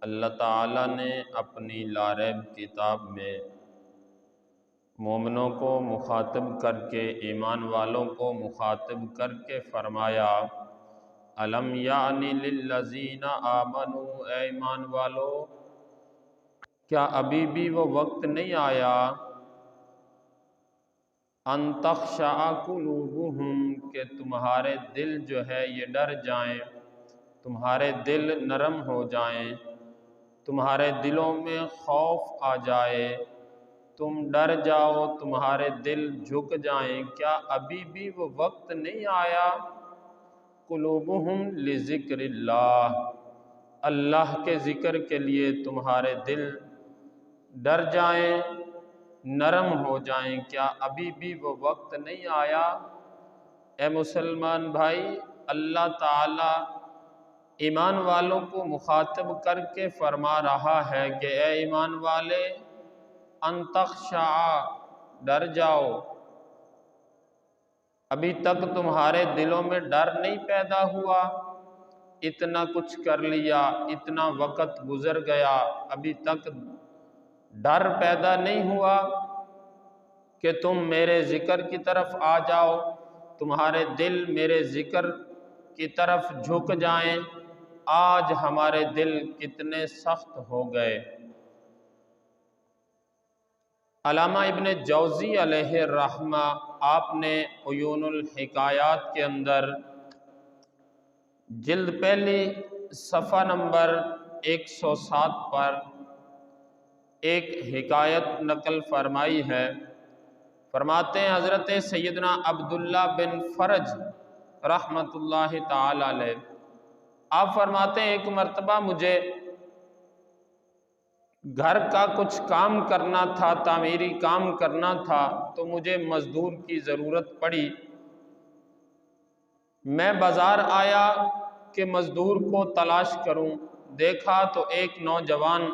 اللہ تعالیٰ نے اپنی لاریب کتاب میں مومنوں کو مخاطب کر کے، ایمان والوں کو مخاطب کر کے فرمایا الم یعنی للذین آمنوا، اے ایمان والو کیا ابھی بھی وہ وقت نہیں آیا ان تخشع قلوبہم کہ تمہارے دل جو ہے یہ ڈر جائیں، تمہارے دل نرم ہو جائیں، تمہارے دلوں میں خوف آ جائے، تم ڈر جاؤ، تمہارے دل جھک جائیں۔ کیا ابھی بھی وہ وقت نہیں آیا قلوبہم لذکر اللہ، اللہ کے ذکر کے لیے تمہارے دل ڈر جائیں، نرم ہو جائیں؟ کیا ابھی بھی وہ وقت نہیں آیا؟ اے مسلمان بھائی، اللہ تعالی ایمان والوں کو مخاطب کر کے فرما رہا ہے کہ اے ایمان والے ان تخشع، ڈر جاؤ۔ ابھی تک تمہارے دلوں میں ڈر نہیں پیدا ہوا، اتنا کچھ کر لیا، اتنا وقت گزر گیا، ابھی تک ڈر پیدا نہیں ہوا کہ تم میرے ذکر کی طرف آ جاؤ، تمہارے دل میرے ذکر کی طرف جھک جائیں۔ آج ہمارے دل کتنے سخت ہو گئے۔ علامہ ابن جوزی علیہ الرحمہ آپ نے عیون الحکایات کے اندر جلد پہلی صفحہ نمبر 107 پر ایک حکایت نقل فرمائی ہے۔ فرماتے ہیں حضرت سیدنا عبداللہ بن فرج رحمۃ اللہ تعالی علیہ، آپ فرماتے ہیں ایک مرتبہ مجھے گھر کا کچھ کام کرنا تھا، تعمیری کام کرنا تھا، تو مجھے مزدور کی ضرورت پڑی۔ میں بازار آیا کہ مزدور کو تلاش کروں، دیکھا تو ایک نوجوان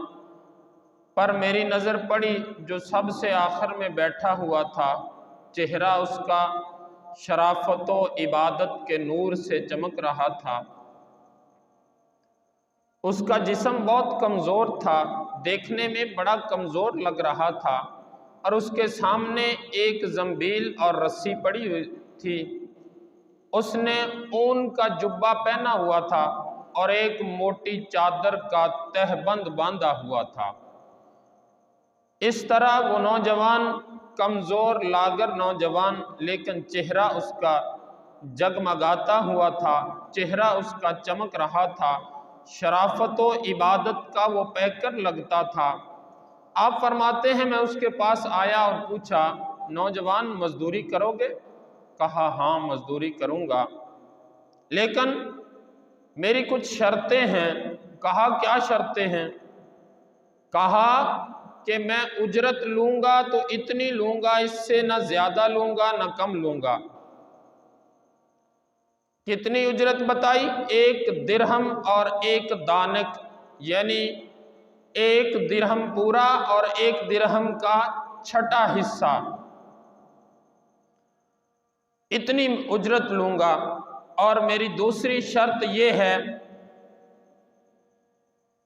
پر میری نظر پڑی جو سب سے آخر میں بیٹھا ہوا تھا، چہرہ اس کا شرافت و عبادت کے نور سے چمک رہا تھا، اس کا جسم بہت کمزور تھا، دیکھنے میں بڑا کمزور لگ رہا تھا، اور اس کے سامنے ایک زنبیل اور رسی پڑی ہوئی تھی۔ اس نے اون کا جبہ پہنا ہوا تھا اور ایک موٹی چادر کا تہبند باندھا ہوا تھا۔ اس طرح وہ نوجوان کمزور لاغر نوجوان، لیکن چہرہ اس کا جگمگاتا ہوا تھا، چہرہ اس کا چمک رہا تھا، شرافت و عبادت کا وہ پیکر لگتا تھا۔ آپ فرماتے ہیں میں اس کے پاس آیا اور پوچھا نوجوان مزدوری کرو گے؟ کہا ہاں مزدوری کروں گا، لیکن میری کچھ شرطیں ہیں۔ کہا کیا شرطیں ہیں؟ کہا کہ میں اجرت لوں گا تو اتنی لوں گا، اس سے نہ زیادہ لوں گا نہ کم لوں گا۔ کتنی اجرت بتائی؟ 1 درہم اور 1 دانک، یعنی 1 درہم پورا اور 1 درہم کا چھٹا حصہ، اتنی اجرت لوں گا۔ اور میری دوسری شرط یہ ہے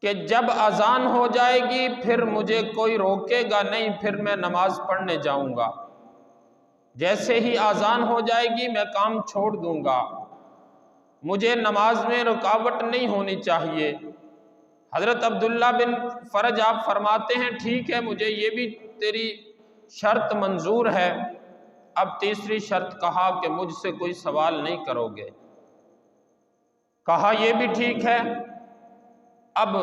کہ جب اذان ہو جائے گی پھر مجھے کوئی روکے گا نہیں، پھر میں نماز پڑھنے جاؤں گا، جیسے ہی اذان ہو جائے گی میں کام چھوڑ دوں گا، مجھے نماز میں رکاوٹ نہیں ہونی چاہیے۔ حضرت عبداللہ بن فرج آپ فرماتے ہیں ٹھیک ہے، مجھے یہ بھی تیری شرط منظور ہے۔ اب تیسری شرط کہا کہ مجھ سے کوئی سوال نہیں کرو گے۔ کہا یہ بھی ٹھیک ہے۔ اب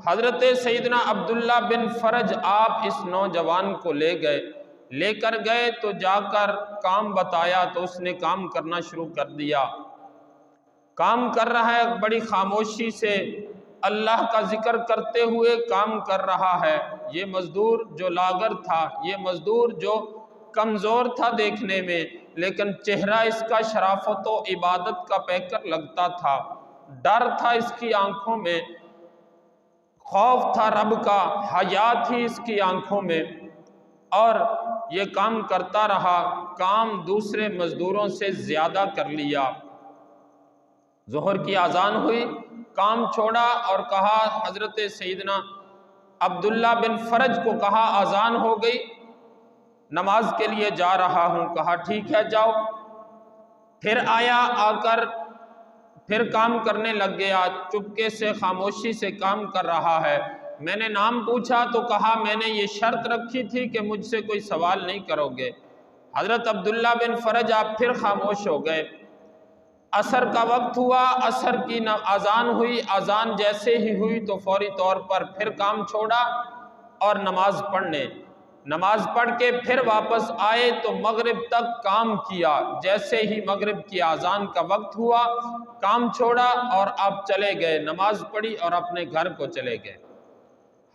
حضرت سیدنا عبداللہ بن فرج آپ اس نوجوان کو لے گئے، لے کر گئے تو جا کر کام بتایا تو اس نے کام کرنا شروع کر دیا۔ کام کر رہا ہے، بڑی خاموشی سے اللہ کا ذکر کرتے ہوئے کام کر رہا ہے۔ یہ مزدور جو لاغر تھا، یہ مزدور جو کمزور تھا دیکھنے میں، لیکن چہرہ اس کا شرافت و عبادت کا پیکر لگتا تھا، ڈر تھا اس کی آنکھوں میں، خوف تھا رب کا، حیا تھی اس کی آنکھوں میں، اور یہ کام کرتا رہا، کام دوسرے مزدوروں سے زیادہ کر لیا۔ ظہر کی اذان ہوئی، کام چھوڑا اور کہا، حضرت سیدنا عبداللہ بن فرج کو کہا اذان ہو گئی، نماز کے لیے جا رہا ہوں۔ کہا ٹھیک ہے جاؤ۔ پھر آیا، آ کر پھر کام کرنے لگ گیا، چپکے سے خاموشی سے کام کر رہا ہے۔ میں نے نام پوچھا تو کہا میں نے یہ شرط رکھی تھی کہ مجھ سے کوئی سوال نہیں کرو گے۔ حضرت عبداللہ بن فرج آپ پھر خاموش ہو گئے۔ عصر کا وقت ہوا، عصر کی اذان ہوئی، اذان جیسے ہی ہوئی تو فوری طور پر پھر کام چھوڑا اور نماز پڑھ کے پھر واپس آئے تو مغرب تک کام کیا۔ جیسے ہی مغرب کی اذان کا وقت ہوا، کام چھوڑا اور آپ چلے گئے، نماز پڑھی اور اپنے گھر کو چلے گئے۔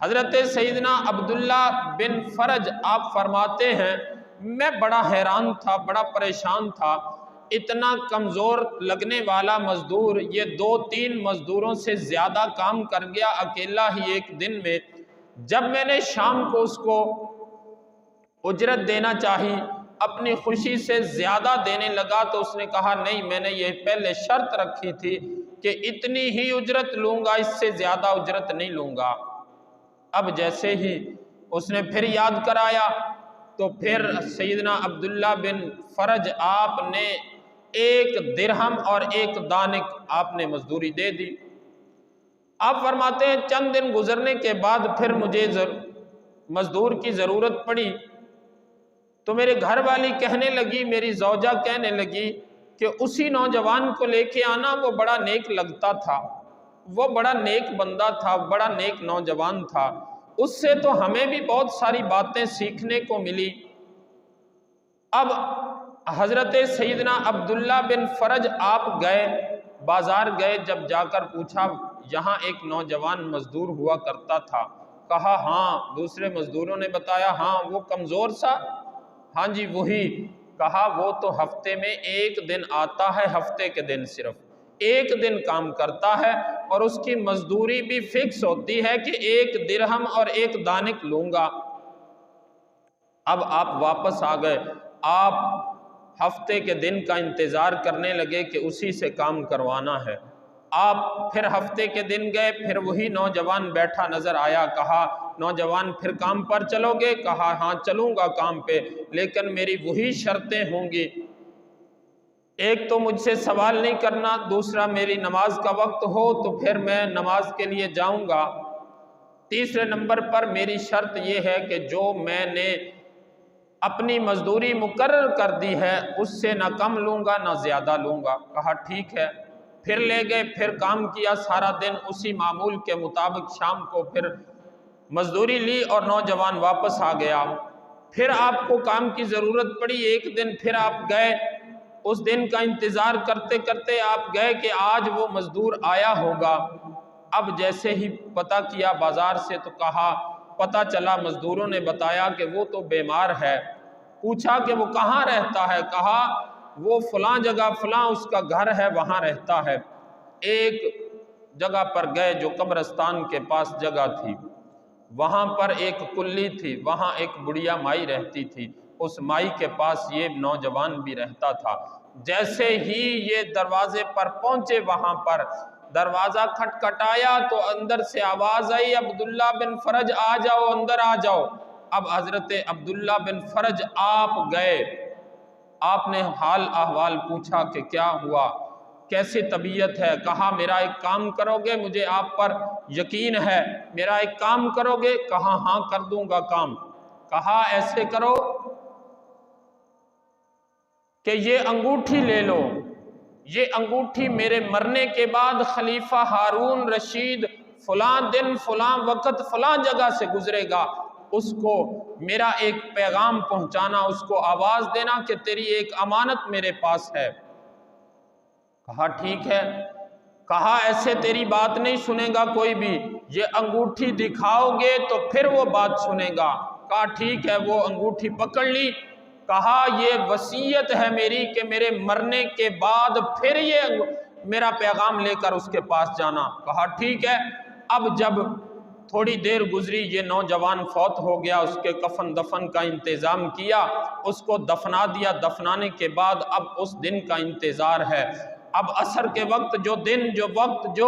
حضرت سیدنا عبداللہ بن فرج آپ فرماتے ہیں میں بڑا حیران تھا، بڑا پریشان تھا، اتنا کمزور لگنے والا مزدور یہ 2-3 مزدوروں سے زیادہ کام کر گیا اکیلا ہی ایک دن میں۔ جب میں نے شام کو اس کو اجرت دینا چاہی، اپنی خوشی سے زیادہ دینے لگا تو اس نے کہا نہیں، میں نے یہ پہلے شرط رکھی تھی کہ اتنی ہی اجرت لوں گا، اس سے زیادہ اجرت نہیں لوں گا۔ اب جیسے ہی اس نے پھر یاد کرایا تو پھر سیدنا عبداللہ بن فرج آپ نے 1 درہم اور 1 دانک آپ نے مزدوری دے دی۔ آپ فرماتے ہیں چند دن گزرنے کے بعد پھر مجھے مزدور کی ضرورت پڑی تو میرے گھر والی کہنے لگی، میری زوجہ کہنے لگی کہ اسی نوجوان کو لے کے آنا، وہ بڑا نیک لگتا تھا، وہ بڑا نیک بندہ تھا، بڑا نیک نوجوان تھا، اس سے تو ہمیں بھی بہت ساری باتیں سیکھنے کو ملی۔ اب حضرت سیدنا عبداللہ بن فرج آپ گئے، بازار گئے، جب جا کر پوچھا یہاں ایک نوجوان مزدور ہوا کرتا تھا، کہا ہاں، دوسرے مزدوروں نے بتایا ہاں وہ کمزور سا، ہاں جی وہی۔ کہا وہ تو ہفتے میں 1 دن آتا ہے، ہفتے کے دن صرف 1 دن کام کرتا ہے اور اس کی مزدوری بھی فکس ہوتی ہے کہ 1 درہم اور 1 دانک لوں گا۔ اب آپ واپس آ گئے، آپ ہفتے کے دن کا انتظار کرنے لگے کہ اسی سے کام کروانا ہے۔ آپ پھر ہفتے کے دن گئے، پھر وہی نوجوان بیٹھا نظر آیا، کہا نوجوان پھر کام پر چلو گے؟ کہا ہاں چلوں گا کام پہ، لیکن میری وہی شرطیں ہوں گی، ایک تو مجھ سے سوال نہیں کرنا، دوسرا میری نماز کا وقت ہو تو پھر میں نماز کے لیے جاؤں گا، تیسرے نمبر پر میری شرط یہ ہے کہ جو میں نے اپنی مزدوری مقرر کر دی ہے اس سے نہ کم لوں گا نہ زیادہ لوں گا۔ کہا ٹھیک ہے۔ پھر لے گئے، پھر کام کیا سارا دن اسی معمول کے مطابق، شام کو پھر مزدوری لی اور نوجوان واپس آ گیا۔ پھر آپ کو کام کی ضرورت پڑی، ایک دن پھر آپ گئے، اس دن کا انتظار کرتے کرتے آپ گئے کہ آج وہ مزدور آیا ہوگا۔ اب جیسے ہی پتہ کیا بازار سے تو کہا، پتہ چلا مزدوروں نے بتایا کہ وہ تو بیمار ہے۔ پوچھا کہ وہ کہاں رہتا ہے؟ کہا وہ فلاں جگہ، فلاں اس کا گھر ہے، وہاں رہتا ہے۔ ایک جگہ پر گئے جو قبرستان کے پاس جگہ تھی، وہاں پر ایک کلی تھی، وہاں ایک بڑھیا مائی رہتی تھی، اس مائی کے پاس یہ نوجوان بھی رہتا تھا۔ جیسے ہی یہ دروازے پر پہنچے، وہاں پر دروازہ کھٹکھٹایا تو اندر سے آواز آئی، عبداللہ بن فرج آ جاؤ، اندر آ جاؤ۔ اب حضرت عبداللہ بن فرج آپ گئے، آپ نے حال احوال پوچھا کہ کیا ہوا، کیسی طبیعت ہے؟ کہا میرا ایک کام کرو گے؟ مجھے آپ پر یقین ہے، میرا ایک کام کرو گے؟ کہا ہاں کر دوں گا کام۔ کہا ایسے کرو کہ یہ انگوٹھی لے لو، یہ انگوٹھی میرے مرنے کے بعد خلیفہ ہارون رشید فلاں دن فلاں وقت فلاں جگہ سے گزرے گا، اس کو میرا ایک پیغام پہنچانا، اس کو آواز دینا کہ تیری ایک امانت میرے پاس ہے۔ کہا ٹھیک ہے۔ کہا ایسے تیری بات نہیں سنے گا کوئی بھی، یہ انگوٹھی دکھاؤ گے تو پھر وہ بات سنے گا۔ کہا ٹھیک ہے۔ وہ انگوٹھی پکڑ لی، کہا یہ وصیت ہے میری کہ میرے مرنے کے بعد پھر یہ میرا پیغام لے کر اس کے پاس جانا۔ کہا ٹھیک ہے۔ اب جب تھوڑی دیر گزری، یہ نوجوان فوت ہو گیا، اس کے کفن دفن کا انتظام کیا، اس کو دفنا دیا۔ دفنانے کے بعد اب اس دن کا انتظار ہے۔ اب عصر کے وقت جو دن جو وقت جو